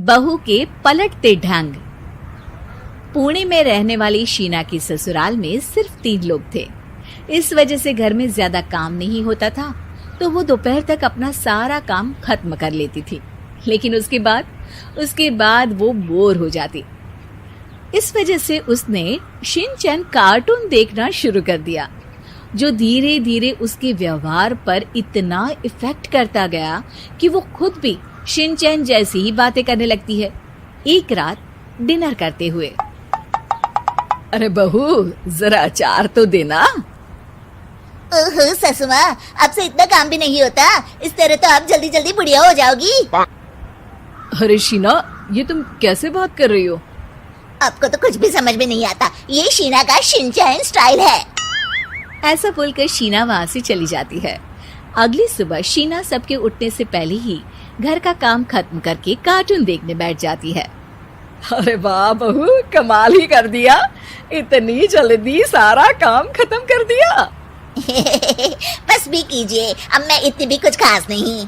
बहू के पलटते ढंग। पुणे में रहने वाली शीना की ससुराल में सिर्फ 3 लोग थे। इस वजह से घर में ज्यादा काम नहीं होता था, तो वो दोपहर तक अपना सारा काम खत्म कर लेती थी। लेकिन उसके बाद वो बोर हो जाती। इस वजह से उसने शिनचैन कार्टून देखना शुरू कर दिया, जो धीरे धीरे उसके व्यवहार पर इतना इफेक्ट करता गया कि वो खुद भी शिनचैन जैसी ही बातें करने लगती है। एक रात डिनर करते हुए, अरे बहू, जरा अचार तो देना। ओहो ससु माँ, आपसे इतना काम भी नहीं होता। इस तरह तो आप जल्दी जल्दी बुढ़िया हो जाओगी। अरे शीना, ये तुम कैसे बात कर रही हो? आपको तो कुछ भी समझ में नहीं आता। ये शीना का शिनचैन स्टाइल है। ऐसा बोलकर शीना वहां से चली जाती है। अगली सुबह शीना सबके उठने से पहले ही घर का काम खत्म करके कार्टून देखने बैठ जाती है। अरे वाह बहू, कमाल ही कर दिया। इतनी जल्दी सारा काम खत्म कर दिया। बस भी कीजिए, अब मैं इतनी भी कुछ खास नहीं।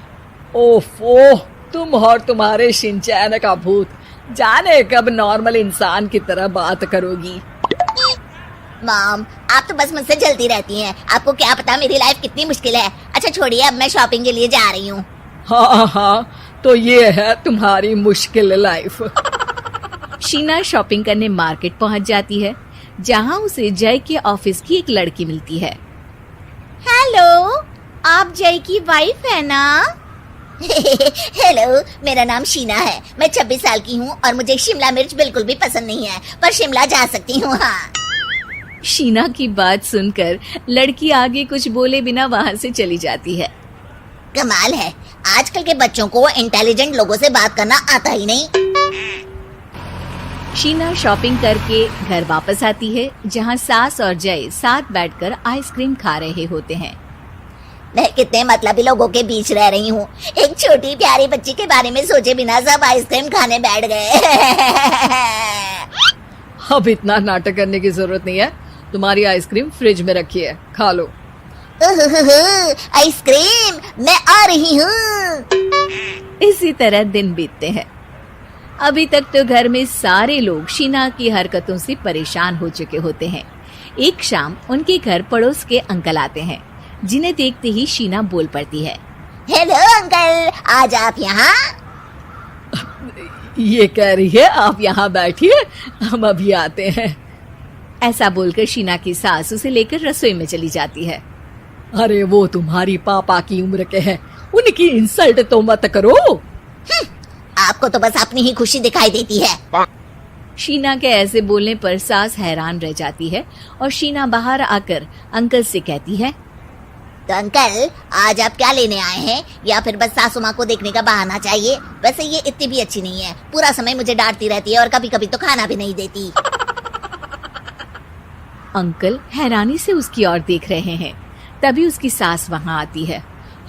ओफो, तुम और तुम्हारे शिनचैन का भूत, जाने कब नॉर्मल इंसान की तरह बात करोगी। मॉम, आप तो बस मुझसे जलती रहती हैं। आपको क्या पता मेरी लाइफ कितनी मुश्किल है। अच्छा छोड़िए, अब मैं शॉपिंग के लिए जा रही हूँ। हाँ, तो ये है तुम्हारी मुश्किल लाइफ। शीना शॉपिंग करने मार्केट पहुँच जाती है, जहाँ उसे जय के ऑफिस की एक लड़की मिलती है। हेलो, आप जय की वाइफ है ना? हेलो, मेरा नाम शीना है। मैं 26 साल की हूँ और मुझे शिमला मिर्च बिल्कुल भी पसंद नहीं है, पर शिमला जा सकती हूँ। हाँ। शीना की बात सुनकर लड़की आगे कुछ बोले बिना वहाँ से चली जाती है। कमाल है, आजकल के बच्चों को इंटेलिजेंट लोगों से बात करना आता ही नहीं। शीना शॉपिंग करके घर वापस आती है, जहाँ सास और जय साथ बैठकर आइसक्रीम खा रहे होते हैं। मैं कितने मतलबी लोगों के बीच रह रही हूँ। एक छोटी प्यारी बच्ची के बारे में सोचे बिना सब आइसक्रीम खाने बैठ गए। अब इतना नाटक करने की जरूरत नहीं है। तुम्हारी आइसक्रीम फ्रिज में रखी है, खा लो। आइसक्रीम, मैं आ रही हूँ। इसी तरह दिन बीतते हैं। अभी तक तो घर में सारे लोग शीना की हरकतों से परेशान हो चुके होते हैं। एक शाम उनके घर पड़ोस के अंकल आते हैं, जिन्हें देखते ही शीना बोल पड़ती है। हेलो अंकल, आज आप यहाँ? ये कह रही है आप यहाँ बैठिए, हम अभी आते हैं। ऐसा बोलकर शीना की सास उसे लेकर रसोई में चली जाती है। अरे वो तुम्हारी पापा की उम्र के हैं, उनकी इंसल्ट तो मत करो। आपको तो बस अपनी ही खुशी दिखाई देती है। शीना के ऐसे बोलने पर सास हैरान रह जाती है और शीना बाहर आकर अंकल से कहती है, तो अंकल, आज आप क्या लेने आए हैं? या फिर बस सासू माँ को देखने का बहाना चाहिए? वैसे ये इतनी भी अच्छी नहीं है, पूरा समय मुझे डांटती रहती है और कभी कभी तो खाना भी नहीं देती। अंकल हैरानी से उसकी ओर देख रहे हैं। तभी उसकी सास वहाँ आती है।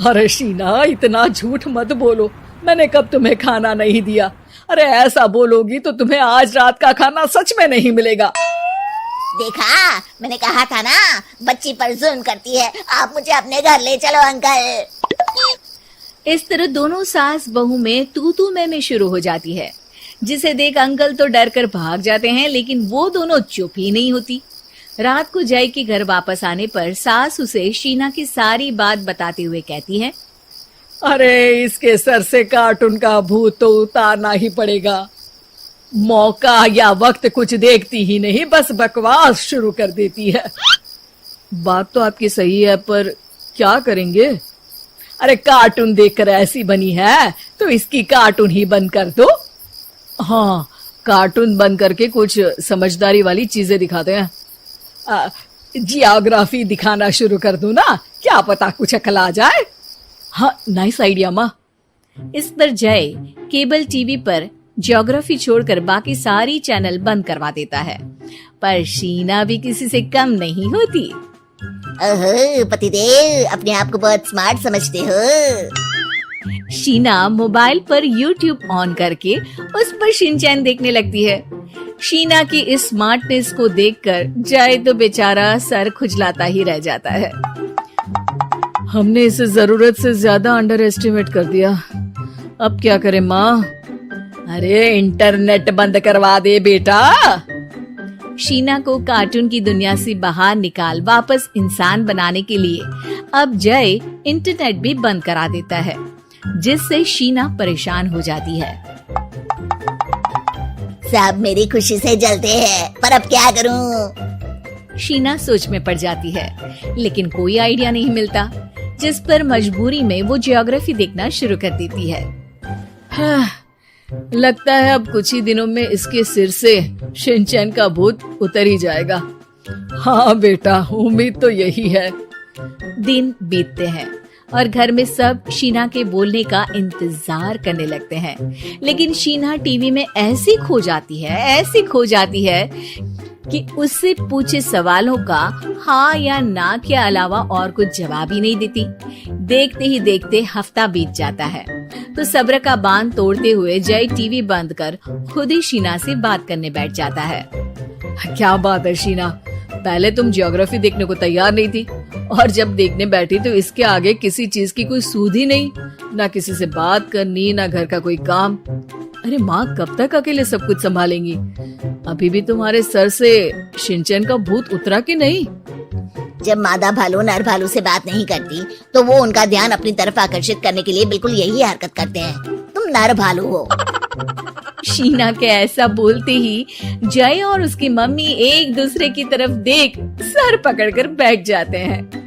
अरे शीना, इतना झूठ मत बोलो, मैंने कब तुम्हें खाना नहीं दिया? अरे ऐसा बोलोगी तो तुम्हें आज रात का खाना सच में नहीं मिलेगा। देखा, मैंने कहा था ना, बच्ची पर जुल्म करती है। आप मुझे अपने घर ले चलो अंकल। इस तरह दोनों सास बहू में तू मैं शुरू हो जाती है, जिसे देख अंकल तो डर कर भाग जाते हैं, लेकिन वो दोनों चुप ही नहीं होती। रात को जय के घर वापस आने पर सास उसे शीना की सारी बात बताते हुए कहती है, अरे इसके सर से कार्टून का भूत तो उतारना ही पड़ेगा। मौका या वक्त कुछ देखती ही नहीं, बस बकवास शुरू कर देती है। बात तो आपकी सही है, पर क्या करेंगे? अरे कार्टून देखकर ऐसी बनी है तो इसकी कार्टून ही बंद कर दो। हाँ, कार्टून बंद करके कुछ समझदारी वाली चीजें दिखाते हैं। जियोग्राफी दिखाना शुरू कर दो ना, क्या पता कुछ अकल आ जाए। हाँ, नाइस आइडिया माँ। इस पर जय केबल टीवी पर ज्योग्राफी छोड़कर बाकी सारी चैनल बंद करवा देता है, पर शीना भी किसी से कम नहीं होती। ओहो पतिदेव, अपने आप को बहुत स्मार्ट समझते हो। शीना मोबाइल पर YouTube ऑन करके उस पर शिनचैन देखने लगती है। शीना की इस स्मार्टनेस को देखकर जय तो बेचारा सर खुजलाता ही रह जाता है। हमने इसे जरूरत से ज्यादा अंडर एस्टिमेट कर दिया, अब क्या करें माँ? अरे इंटरनेट बंद करवा दे बेटा। शीना को कार्टून की दुनिया से बाहर निकाल वापस इंसान बनाने के लिए अब जय इंटरनेट भी बंद करा देता है, जिससे शीना परेशान हो जाती है। सब मेरी खुशी से जलते हैं, पर अब क्या करूं? शीना सोच में पड़ जाती है, लेकिन कोई आइडिया नहीं मिलता, जिस पर मजबूरी में वो ज्योग्राफी देखना शुरू कर देती है। लगता है अब कुछ ही दिनों में इसके सिर से शिनचैन का भूत उतर ही जाएगा। हाँ बेटा, उम्मीद तो यही है। दिन बीतते हैं और घर में सब शीना के बोलने का इंतजार करने लगते हैं, लेकिन शीना टीवी में ऐसी खो जाती है कि उससे पूछे सवालों का हाँ या ना के अलावा और कुछ जवाब ही नहीं देती। देखते ही देखते हफ्ता बीत जाता है, तो सब्र का बांध तोड़ते हुए जय टीवी बंद कर खुद ही शीना से बात करने बैठ जाता है। क्या बात है शीना, पहले तुम ज्योग्राफी देखने को तैयार नहीं थी, और जब देखने बैठी तो इसके आगे किसी चीज की कोई सूध ही नहीं, ना किसी से बात करनी, ना घर का कोई काम। अरे माँ कब तक अकेले सब कुछ संभालेंगी? अभी भी तुम्हारे सर से शिनचैन का भूत उतरा कि नहीं? जब मादा भालू नर भालू से बात नहीं करती, तो वो उनका ध्यान अपनी तरफ आकर्षित करने के लिए बिल्कुल यही हरकत करते हैं। तुम नर भालू हो। शीना के ऐसा बोलते ही जय और उसकी मम्मी एक दूसरे की तरफ देख सर पकड़कर बैठ जाते हैं।